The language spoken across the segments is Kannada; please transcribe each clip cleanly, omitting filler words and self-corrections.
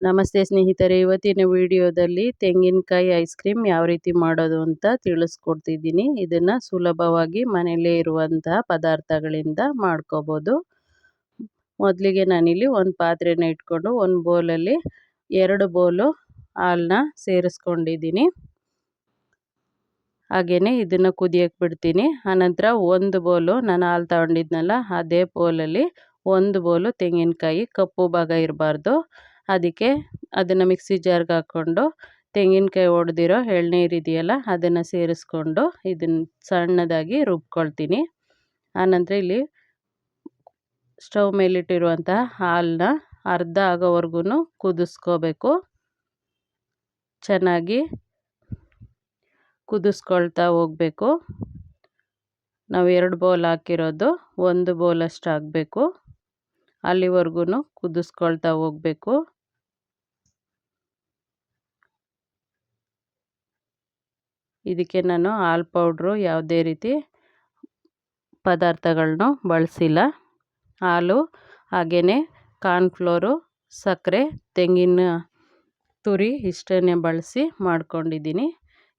ನಮಸ್ತೆ ಸ್ನೇಹಿತರೆ, ಇವತ್ತಿನ ವಿಡಿಯೋದಲ್ಲಿ ತೆಂಗಿನಕಾಯಿ ಐಸ್ ಕ್ರೀಮ್ ಯಾವ ರೀತಿ ಮಾಡೋದು ಅಂತ ತಿಳಿಸ್ಕೊಡ್ತಿದ್ದೀನಿ. ಇದನ್ನು ಸುಲಭವಾಗಿ ಮನೆಯಲ್ಲೇ ಇರುವಂತಹ ಪದಾರ್ಥಗಳಿಂದ ಮಾಡ್ಕೋಬೋದು. ಮೊದಲಿಗೆ ನಾನಿಲ್ಲಿ ಒಂದು ಪಾತ್ರೆನ ಇಟ್ಕೊಂಡು ಒಂದು ಬೌಲಲ್ಲಿ 2 ಬೌಲು ಹಾಲನ್ನ ಸೇರಿಸ್ಕೊಂಡಿದ್ದೀನಿ. ಹಾಗೆಯೇ ಇದನ್ನು ಕುದಿಯಕ್ಕೆ ಬಿಡ್ತೀನಿ. ಆನಂತರ 1 ಬೌಲು ನಾನು ಹಾಲು ತಗೊಂಡಿದ್ನಲ್ಲ, ಅದೇ ಬೌಲಲ್ಲಿ 1 ಬೌಲು ತೆಂಗಿನಕಾಯಿ, ಕಪ್ಪು ಭಾಗ ಇರಬಾರ್ದು. ಅದಕ್ಕೆ ಅದನ್ನು ಮಿಕ್ಸಿ ಜಾರ್ಗೆ ಹಾಕ್ಕೊಂಡು ತೆಂಗಿನಕಾಯಿ ಒಡೆದಿರೋ ಎಳ್ನೀರು ಇದೆಯಲ್ಲ ಅದನ್ನು ಸೇರಿಸ್ಕೊಂಡು ಇದನ್ನು ಸಣ್ಣದಾಗಿ ರುಬ್ಕೊಳ್ತೀನಿ. ಆನಂತರ ಇಲ್ಲಿ ಸ್ಟವ್ ಮೇಲಿಟ್ಟಿರುವಂತಹ ಹಾಲನ್ನ ಅರ್ಧ ಆಗೋವರೆಗೂ ಕುದಿಸ್ಕೋಬೇಕು. ಚೆನ್ನಾಗಿ ಕುದಿಸ್ಕೊಳ್ತಾ ಹೋಗಬೇಕು. ನಾವು 2 ಬೌಲ್ ಹಾಕಿರೋದು 1 ಬೌಲಷ್ಟು ಆಗಬೇಕು. ಅಲ್ಲಿವರೆಗೂ ಕುದಿಸ್ಕೊಳ್ತಾ ಹೋಗಬೇಕು. ಇದಕ್ಕೆ ನಾನು ಹಾಲು ಪೌಡ್ರು ಯಾವುದೇ ರೀತಿ ಪದಾರ್ಥಗಳನ್ನೂ ಬಳಸಿಲ್ಲ. ಹಾಲು ಹಾಗೆಯೇ ಕಾರ್ನ್ಫ್ಲೋರು, ಸಕ್ಕರೆ, ತೆಂಗಿನ ತುರಿ ಇಷ್ಟನ್ನೇ ಬಳಸಿ ಮಾಡ್ಕೊಂಡಿದ್ದೀನಿ.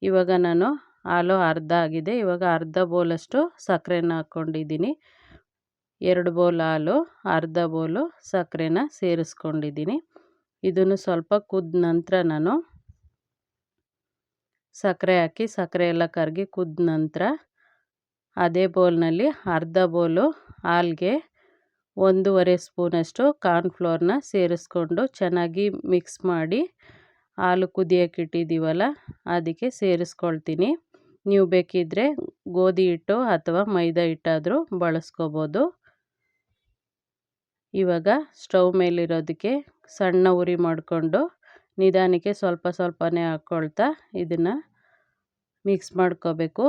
ಇವಾಗ ನಾನು ಹಾಲು ಅರ್ಧ ಆಗಿದೆ. ಇವಾಗ ಅರ್ಧ ಬೌಲಷ್ಟು ಸಕ್ಕರೆನ ಹಾಕ್ಕೊಂಡಿದ್ದೀನಿ. 2 ಬೌಲ್ ಹಾಲು, ಅರ್ಧ ಬೌಲು ಸಕ್ಕರೆನ ಸೇರಿಸ್ಕೊಂಡಿದ್ದೀನಿ. ಇದನ್ನು ಸ್ವಲ್ಪ ಕುದ್ದ ನಂತರ ನಾನು ಸಕ್ಕರೆ ಹಾಕಿ ಸಕ್ಕರೆ ಎಲ್ಲ ಕರಗಿ ಕುದ್ದ ನಂತರ ಅದೇ ಬೌಲ್ನಲ್ಲಿ ಅರ್ಧ ಬೌಲು ಹಾಲಿಗೆ 1.5 ಸ್ಪೂನಷ್ಟು ಕಾರ್ನ್ಫ್ಲೋರ್ನ ಸೇರಿಸ್ಕೊಂಡು ಚೆನ್ನಾಗಿ ಮಿಕ್ಸ್ ಮಾಡಿ ಹಾಲು ಕುದಿಯೋಕೆ ಇಟ್ಟಿದ್ದೀವಲ್ಲ ಅದಕ್ಕೆ ಸೇರಿಸ್ಕೊಳ್ತೀನಿ. ನೀವು ಬೇಕಿದ್ದರೆ ಗೋಧಿ ಹಿಟ್ಟು ಅಥವಾ ಮೈದಾ ಹಿಟ್ಟಾದರೂ ಬಳಸ್ಕೋಬೋದು. ಇವಾಗ ಸ್ಟವ್ ಮೇಲಿರೋದಕ್ಕೆ ಸಣ್ಣ ಉರಿ ಮಾಡಿಕೊಂಡು ನಿಧಾನಕ್ಕೆ ಸ್ವಲ್ಪ ಸ್ವಲ್ಪನೇ ಹಾಕ್ಕೊಳ್ತಾ ಇದನ್ನು ಮಿಕ್ಸ್ ಮಾಡ್ಕೋಬೇಕು.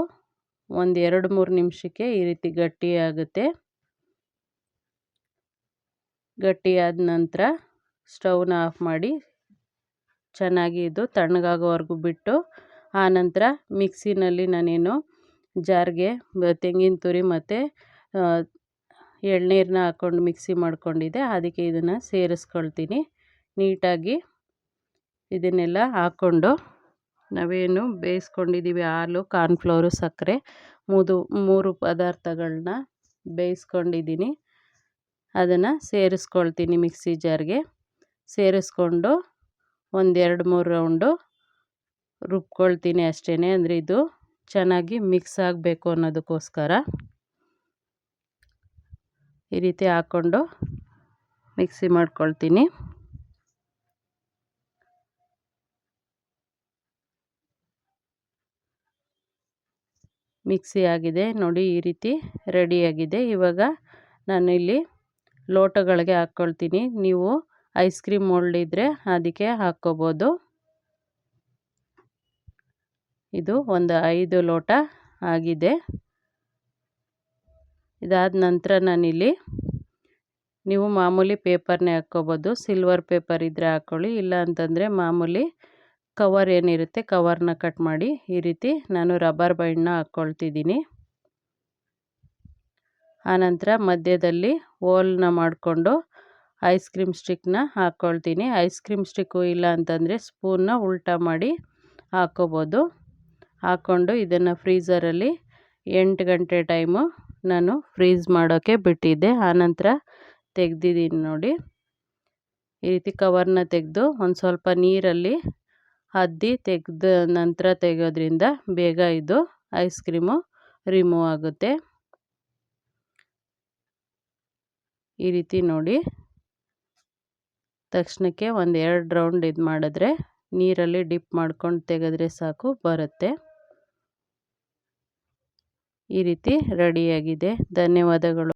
ಒಂದು 2-3 ನಿಮಿಷಕ್ಕೆ ಈ ರೀತಿ ಗಟ್ಟಿಯಾಗುತ್ತೆ. ಗಟ್ಟಿಯಾದ ನಂತರ ಸ್ಟವ್ನ ಆಫ್ ಮಾಡಿ ಚೆನ್ನಾಗಿ ಇದು ತಣ್ಣಗಾಗೋವರೆಗೂ ಬಿಟ್ಟು ಆನಂತರ ಮಿಕ್ಸಿನಲ್ಲಿ ನಾನೇನು ಜಾರ್ಗೆ ತೆಂಗಿನ ತುರಿ ಮತ್ತು ಎಳ್ನೀರನ್ನ ಹಾಕ್ಕೊಂಡು ಮಿಕ್ಸಿ ಮಾಡ್ಕೊಂಡಿದ್ದೆ, ಅದಕ್ಕೆ ಇದನ್ನು ಸೇರಿಸ್ಕೊಳ್ತೀನಿ. ನೀಟಾಗಿ ಇದನ್ನೆಲ್ಲ ಹಾಕ್ಕೊಂಡು ನಾವೇನು ಬೇಯಿಸ್ಕೊಂಡಿದ್ದೀವಿ ಹಾಲು, ಕಾರ್ನ್ಫ್ಲೋರು, ಸಕ್ಕರೆ 3 ಪದಾರ್ಥಗಳನ್ನ ಬೇಯಿಸ್ಕೊಂಡಿದ್ದೀನಿ. ಅದನ್ನು ಸೇರಿಸ್ಕೊಳ್ತೀನಿ. ಮಿಕ್ಸಿ ಜಾರ್ಗೆ ಸೇರಿಸ್ಕೊಂಡು ಒಂದು 2-3 ರೌಂಡು ರುಬ್ಕೊಳ್ತೀನಿ ಅಷ್ಟೇ. ಅಂದರೆ ಇದು ಚೆನ್ನಾಗಿ ಮಿಕ್ಸ್ ಆಗಬೇಕು ಅನ್ನೋದಕ್ಕೋಸ್ಕರ ಈ ರೀತಿ ಹಾಕ್ಕೊಂಡು ಮಿಕ್ಸಿ ಮಾಡ್ಕೊಳ್ತೀನಿ. ಮಿಕ್ಸಿ ಆಗಿದೆ ನೋಡಿ, ಈ ರೀತಿ ರೆಡಿಯಾಗಿದೆ. ಇವಾಗ ನಾನು ಇಲ್ಲಿ ಲೋಟಗಳಿಗೆ ಹಾಕ್ಕೊಳ್ತೀನಿ. ನೀವು ಐಸ್ ಕ್ರೀಮ್ ಮೊಲ್ಡ್ ಇದ್ದರೆ ಅದಕ್ಕೆ ಹಾಕ್ಕೋಬೋದು. ಇದು ಒಂದು 5 ಲೋಟ ಆಗಿದೆ. ಇದಾದ ನಂತರ ನಾನಿಲ್ಲಿ ನೀವು ಮಾಮೂಲಿ ಪೇಪರ್ನೇ ಹಾಕ್ಕೋಬೋದು. ಸಿಲ್ವರ್ ಪೇಪರ್ ಇದ್ದರೆ ಹಾಕ್ಕೊಳ್ಳಿ, ಇಲ್ಲ ಅಂತಂದರೆ ಮಾಮೂಲಿ ಕವರ್ ಏನಿರುತ್ತೆ ಕವರ್ನ ಕಟ್ ಮಾಡಿ ಈ ರೀತಿ ನಾನು ರಬ್ಬರ್ ಬ್ಯಾಂಡ್ನ ಹಾಕ್ಕೊಳ್ತಿದ್ದೀನಿ. ಆನಂತರ ಮಧ್ಯದಲ್ಲಿ ಹೋಲ್ನ ಮಾಡಿಕೊಂಡು ಐಸ್ ಕ್ರೀಮ್ ಸ್ಟಿಕ್ನ ಹಾಕ್ಕೊಳ್ತೀನಿ. ಐಸ್ ಕ್ರೀಮ್ ಸ್ಟಿಕ್ಕು ಇಲ್ಲ ಅಂತಂದರೆ ಸ್ಪೂನ್ನ ಉಲ್ಟಾ ಮಾಡಿ ಹಾಕ್ಕೋಬೋದು. ಹಾಕ್ಕೊಂಡು ಇದನ್ನು ಫ್ರೀಝರಲ್ಲಿ 8 ಗಂಟೆ ಟೈಮು ನಾನು ಫ್ರೀಝ್ ಮಾಡೋಕ್ಕೆ ಬಿಟ್ಟಿದ್ದೆ. ಆನಂತರ ತೆಗೆದಿದ್ದೀನಿ ನೋಡಿ. ಈ ರೀತಿ ಕವರ್ನ ತೆಗೆದು ಒಂದು ಸ್ವಲ್ಪ ನೀರಲ್ಲಿ ಅದ್ದಿ ತೆಗೆದ ನಂತರ ತೆಗೆಯೋದ್ರಿಂದ ಬೇಗ ಇದು ಐಸ್ ಕ್ರೀಮು ರಿಮೂವ್ ಆಗುತ್ತೆ. ಈ ರೀತಿ ನೋಡಿ ತಕ್ಷಣಕ್ಕೆ ಒಂದು 2 ರೌಂಡ್ ಇದು ಮಾಡಿದ್ರೆ ನೀರಲ್ಲಿ ಡಿಪ್ ಮಾಡ್ಕೊಂಡು ತೆಗೆದ್ರೆ ಸಾಕು, ಬರುತ್ತೆ. ಈ ರೀತಿ ರೆಡಿಯಾಗಿದೆ. ಧನ್ಯವಾದಗಳು.